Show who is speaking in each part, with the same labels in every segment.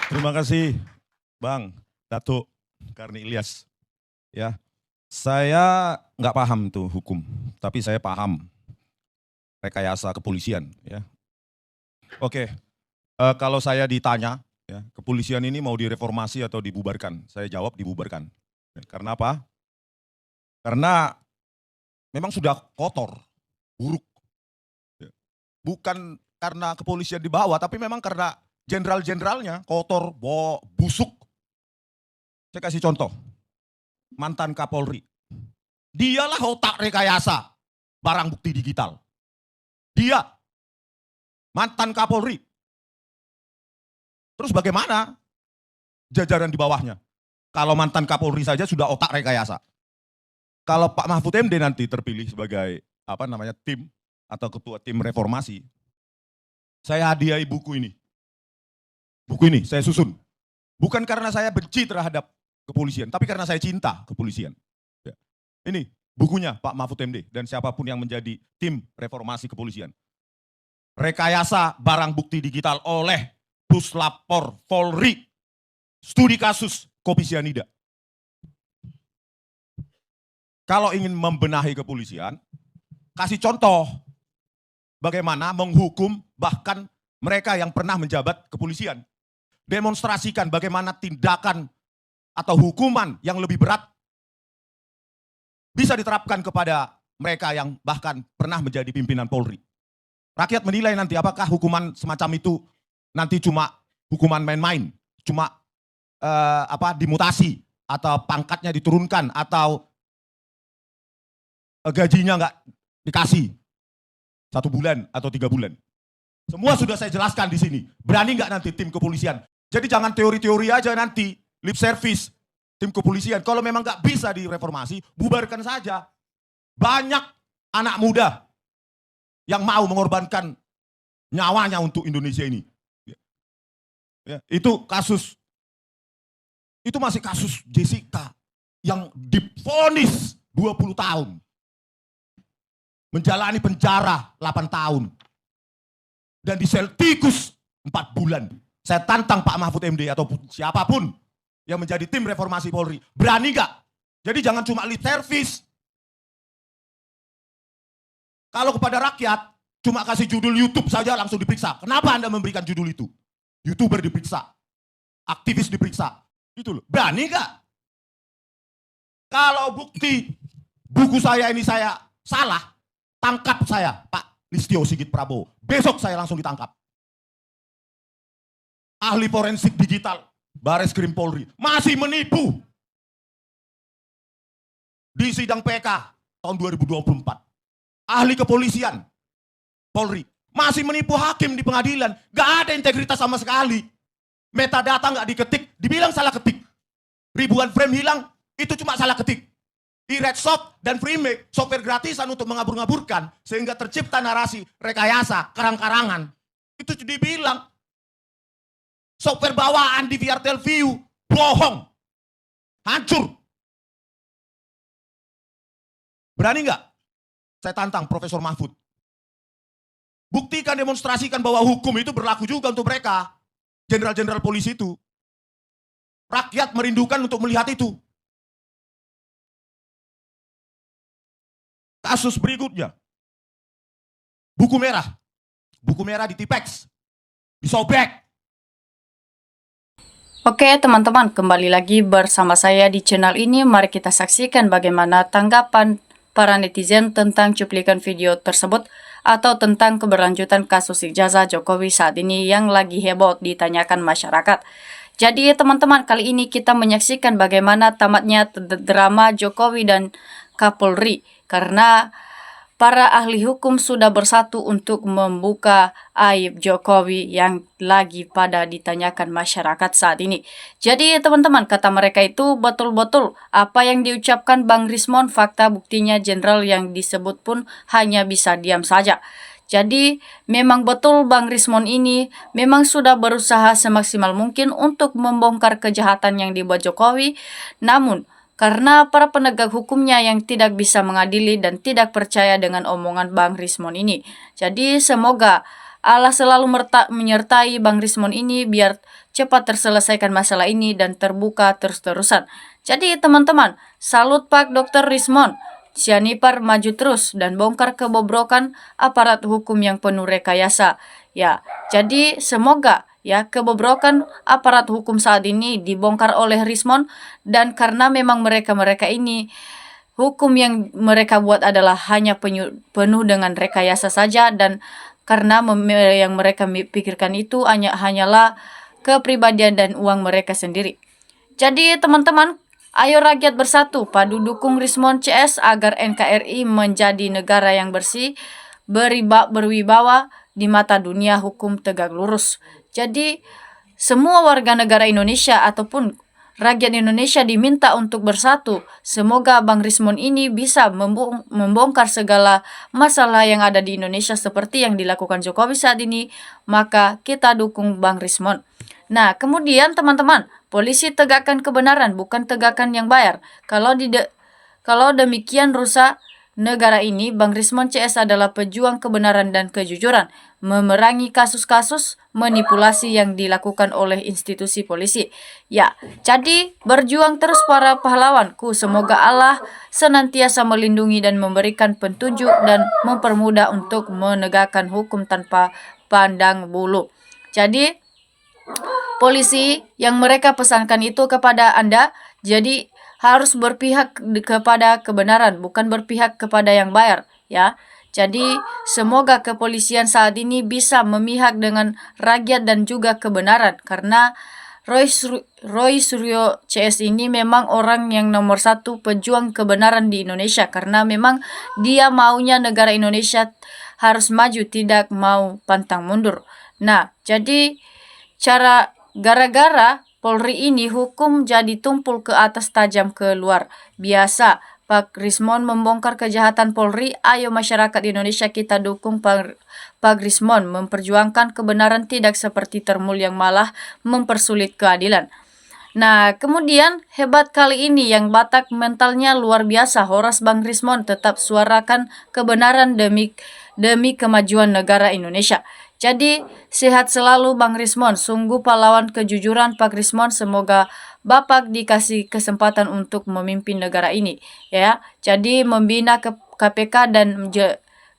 Speaker 1: Terima kasih, Bang Datuk Karni Ilyas. Ya, saya nggak paham tuh hukum, tapi saya paham rekayasa kepolisian. Ya, oke. Kalau saya ditanya, ya, kepolisian ini mau direformasi atau dibubarkan? Saya jawab dibubarkan. Ya, karena apa? Karena memang sudah kotor, buruk. Ya. Bukan karena kepolisian di bawah, tapi memang karena jenderal-jenderalnya kotor, busuk. Saya kasih contoh, mantan Kapolri. Dialah otak rekayasa barang bukti digital. Dia, mantan Kapolri. Terus bagaimana jajaran di bawahnya? Kalau mantan Kapolri saja sudah otak rekayasa. Kalau Pak Mahfud MD nanti terpilih sebagai tim atau ketua tim reformasi, saya hadiahi buku ini. Buku ini saya susun. Bukan karena saya benci terhadap kepolisian, tapi karena saya cinta kepolisian. Ya. Ini bukunya Pak Mahfud MD dan siapapun yang menjadi tim reformasi kepolisian. Rekayasa barang bukti digital oleh Puslapor Polri. Studi kasus kopi sianida. Kalau ingin membenahi kepolisian, kasih contoh bagaimana menghukum bahkan mereka yang pernah menjabat kepolisian. Demonstrasikan bagaimana tindakan atau hukuman yang lebih berat bisa diterapkan kepada mereka yang bahkan pernah menjadi pimpinan Polri. Rakyat menilai nanti apakah hukuman semacam itu nanti cuma hukuman main-main, cuma dimutasi atau pangkatnya diturunkan atau gajinya nggak dikasih 1 bulan atau 3 bulan. Semua sudah saya jelaskan di sini. Berani nggak nanti tim kepolisian? Jadi jangan teori-teori aja nanti, lip service tim kepolisian. Kalau memang nggak bisa direformasi, bubarkan saja. Banyak anak muda yang mau mengorbankan nyawanya untuk Indonesia ini. Ya, itu masih kasus Jessica yang divonis 20 tahun. Menjalani penjara 8 tahun. Dan di sel tikus 4 bulan. Saya tantang Pak Mahfud MD atau siapapun yang menjadi tim reformasi Polri. Berani nggak? Jadi jangan cuma lip service. Kalau kepada rakyat, cuma kasih judul YouTube saja langsung diperiksa. Kenapa Anda memberikan judul itu? YouTuber diperiksa. Aktivis diperiksa. Itu loh. Berani nggak? Kalau bukti buku saya ini saya salah, tangkap saya, Pak Listio Sigit Prabowo. Besok saya langsung ditangkap. Ahli forensik digital, Bareskrim Polri, masih menipu. Di sidang PK tahun 2024. Ahli kepolisian, Polri, masih menipu hakim di pengadilan. Gak ada integritas sama sekali. Metadata gak diketik, dibilang salah ketik. Ribuan frame hilang, itu cuma salah ketik. Di Redsoft dan Freemake, software gratisan untuk mengabur-ngaburkan, sehingga tercipta narasi rekayasa, karang-karangan. Itu dibilang. Software bawaan di VRTL View, bohong. Hancur. Berani nggak? Saya tantang Profesor Mahfud. Buktikan, demonstrasikan bahwa hukum itu berlaku juga untuk mereka. Jenderal-jenderal polisi itu. Rakyat merindukan untuk melihat itu. Kasus berikutnya. Buku merah. Buku merah di Tipex. Disobek.
Speaker 2: Oke teman-teman, kembali lagi bersama saya di channel ini. Mari kita saksikan bagaimana tanggapan para netizen tentang cuplikan video tersebut atau tentang keberlanjutan kasus ijazah Jokowi saat ini yang lagi heboh ditanyakan masyarakat. Jadi teman-teman, kali ini kita menyaksikan bagaimana tamatnya drama Jokowi dan Kapolri, karena para ahli hukum sudah bersatu untuk membuka aib Jokowi yang lagi pada ditanyakan masyarakat saat ini. Jadi teman-teman, kata mereka itu betul-betul apa yang diucapkan Bang Rismon, fakta buktinya jenderal yang disebut pun hanya bisa diam saja. Jadi memang betul Bang Rismon ini memang sudah berusaha semaksimal mungkin untuk membongkar kejahatan yang dibuat Jokowi, namun karena para penegak hukumnya yang tidak bisa mengadili dan tidak percaya dengan omongan Bang Rismon ini. Jadi semoga Allah selalu menyertai Bang Rismon ini biar cepat terselesaikan masalah ini dan terbuka terus-terusan. Jadi teman-teman, salut Pak Dr. Rismon. Sianipar maju terus dan bongkar kebobrokan aparat hukum yang penuh rekayasa. Ya, jadi semoga ya kebobrokan aparat hukum saat ini dibongkar oleh Rismon, dan karena memang mereka-mereka ini hukum yang mereka buat adalah hanya penuh dengan rekayasa saja, dan karena yang mereka pikirkan itu hanyalah kepribadian dan uang mereka sendiri. Jadi teman-teman, ayo rakyat bersatu, padu dukung Rismon CS agar NKRI menjadi negara yang bersih, berwibawa di mata dunia, hukum tegak lurus. Jadi semua warga negara Indonesia ataupun rakyat Indonesia diminta untuk bersatu. Semoga Bang Rismon ini bisa membongkar segala masalah yang ada di Indonesia seperti yang dilakukan Jokowi saat ini. Maka kita dukung Bang Rismon. Nah, kemudian teman-teman, polisi tegakkan kebenaran, bukan tegakkan yang bayar. Kalau demikian rusak negara ini, Bang Rismon CS adalah pejuang kebenaran dan kejujuran, memerangi kasus-kasus manipulasi yang dilakukan oleh institusi polisi. Ya, jadi berjuang terus para pahlawanku. Semoga Allah senantiasa melindungi dan memberikan petunjuk dan mempermudah untuk menegakkan hukum tanpa pandang bulu. Jadi polisi yang mereka pesankan itu kepada Anda, jadi harus berpihak kepada kebenaran, bukan berpihak kepada yang bayar, ya. Jadi semoga kepolisian saat ini bisa memihak dengan rakyat dan juga kebenaran, karena Roy Suryo CS ini memang orang yang nomor satu pejuang kebenaran di Indonesia, karena memang dia maunya negara Indonesia harus maju, tidak mau pantang mundur. Nah, jadi gara-gara Polri ini hukum jadi tumpul ke atas tajam ke luar biasa. Pak Rismon membongkar kejahatan Polri. Ayo masyarakat Indonesia kita dukung Pak Rismon memperjuangkan kebenaran, tidak seperti Termul yang malah mempersulit keadilan. Nah, kemudian hebat kali ini yang Batak mentalnya luar biasa. Horas Bang Rismon tetap suarakan kebenaran demi kemajuan negara Indonesia. Jadi sehat selalu Bang Rismon, sungguh pahlawan kejujuran Pak Rismon. Semoga Bapak dikasih kesempatan untuk memimpin negara ini, ya. Jadi membina KPK dan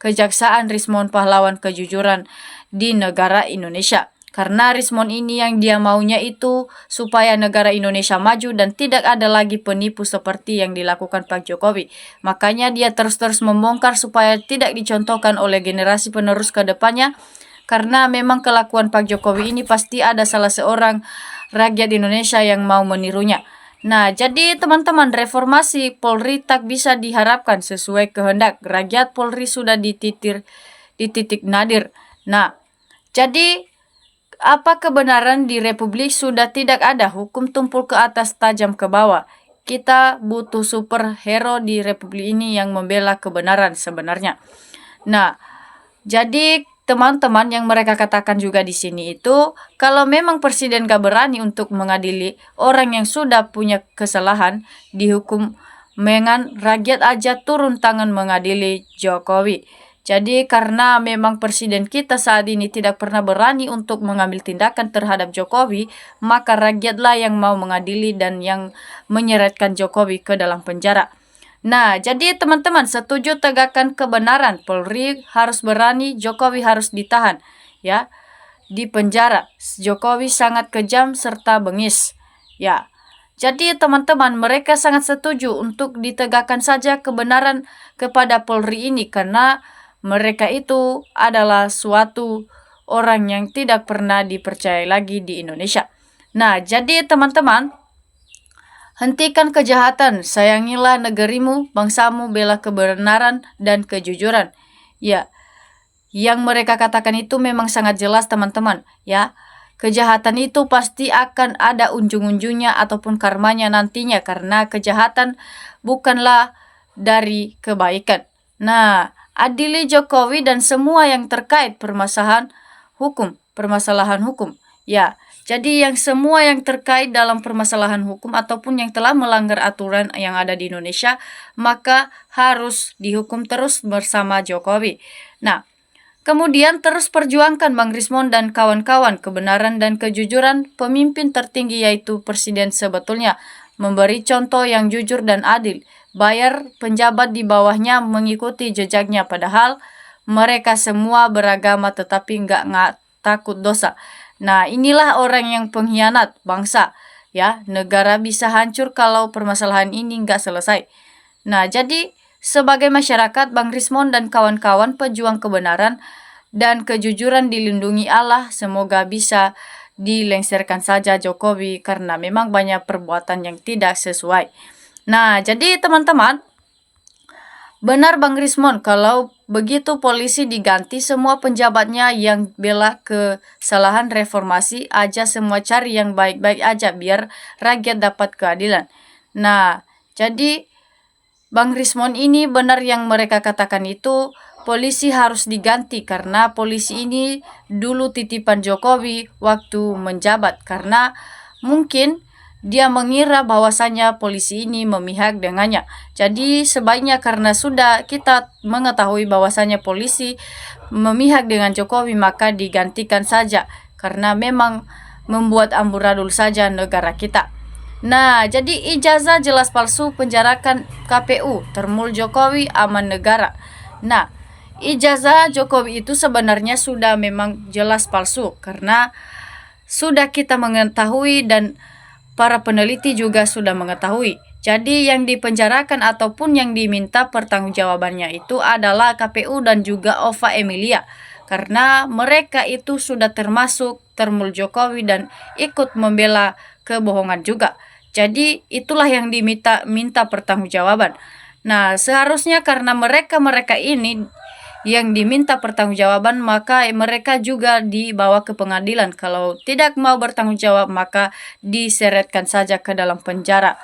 Speaker 2: kejaksaan, Rismon pahlawan kejujuran di negara Indonesia. Karena Rismon ini yang dia maunya itu supaya negara Indonesia maju dan tidak ada lagi penipu seperti yang dilakukan Pak Jokowi. Makanya dia terus-terus membongkar supaya tidak dicontohkan oleh generasi penerus ke depannya. Karena memang kelakuan Pak Jokowi ini pasti ada salah seorang rakyat Indonesia yang mau menirunya. Nah, jadi teman-teman, reformasi Polri tak bisa diharapkan sesuai kehendak rakyat. Polri sudah di titik nadir. Nah, jadi apa kebenaran di Republik sudah tidak ada, hukum tumpul ke atas tajam ke bawah. Kita butuh superhero di Republik ini yang membela kebenaran sebenarnya. Nah, jadi teman-teman yang mereka katakan juga di sini itu, kalau memang presiden gak berani untuk mengadili orang yang sudah punya kesalahan, dihukum, dengan rakyat aja turun tangan mengadili Jokowi. Jadi karena memang presiden kita saat ini tidak pernah berani untuk mengambil tindakan terhadap Jokowi, maka rakyatlah yang mau mengadili dan yang menyeretkan Jokowi ke dalam penjara. Nah, jadi teman-teman setuju tegakkan kebenaran. Polri harus berani, Jokowi harus ditahan, ya, di penjara. Jokowi sangat kejam serta bengis, ya. Jadi teman-teman, mereka sangat setuju untuk ditegakkan saja kebenaran kepada Polri ini, karena mereka itu adalah suatu orang yang tidak pernah dipercaya lagi di Indonesia. Nah, jadi teman-teman, hentikan kejahatan, sayangilah negerimu, bangsamu, bela kebenaran dan kejujuran. Ya, yang mereka katakan itu memang sangat jelas teman-teman, ya. Kejahatan itu pasti akan ada ujung-ujungnya ataupun karmanya nantinya, karena kejahatan bukanlah dari kebaikan. Nah, adili Jokowi dan semua yang terkait permasalahan hukum. Ya, jadi yang semua yang terkait dalam permasalahan hukum ataupun yang telah melanggar aturan yang ada di Indonesia, maka harus dihukum terus bersama Jokowi. Nah, Kemudian terus perjuangkan Bang Rismon dan kawan-kawan kebenaran dan kejujuran pemimpin tertinggi yaitu presiden sebetulnya. Memberi contoh yang jujur dan adil. Bayar penjabat di bawahnya mengikuti jejaknya padahal mereka semua beragama tetapi nggak takut dosa. Nah, inilah orang yang pengkhianat bangsa. Ya, negara bisa hancur kalau permasalahan ini nggak selesai. Nah, jadi sebagai masyarakat, Bang Rismon dan kawan-kawan pejuang kebenaran dan kejujuran dilindungi Allah, semoga bisa dilengsarkan saja Jokowi karena memang banyak perbuatan yang tidak sesuai. Nah, jadi teman-teman, benar Bang Rismon kalau begitu polisi diganti semua penjabatnya yang bela kesalahan reformasi aja semua cari yang baik-baik aja biar rakyat dapat keadilan. Nah, jadi Bang Rismon ini benar yang mereka katakan itu polisi harus diganti karena polisi ini dulu titipan Jokowi waktu menjabat karena mungkin dia mengira bahwasanya polisi ini memihak dengannya. Jadi sebaiknya karena sudah kita mengetahui bahwasanya polisi memihak dengan Jokowi maka digantikan saja karena memang membuat amburadul saja negara kita. Nah, jadi ijazah jelas palsu penjarakan KPU, termul Jokowi aman negara. Nah, ijazah Jokowi itu sebenarnya sudah memang jelas palsu karena sudah kita mengetahui dan para peneliti juga sudah mengetahui. Jadi yang dipenjarakan ataupun yang diminta pertanggungjawabannya itu adalah KPU dan juga Ova Emilia. Karena mereka itu sudah termasuk termul Jokowi dan ikut membela kebohongan juga. Jadi itulah yang minta pertanggungjawaban. Nah, seharusnya karena mereka ini yang diminta pertanggungjawaban maka mereka juga dibawa ke pengadilan. Kalau tidak mau bertanggung jawab maka diseretkan saja ke dalam penjara.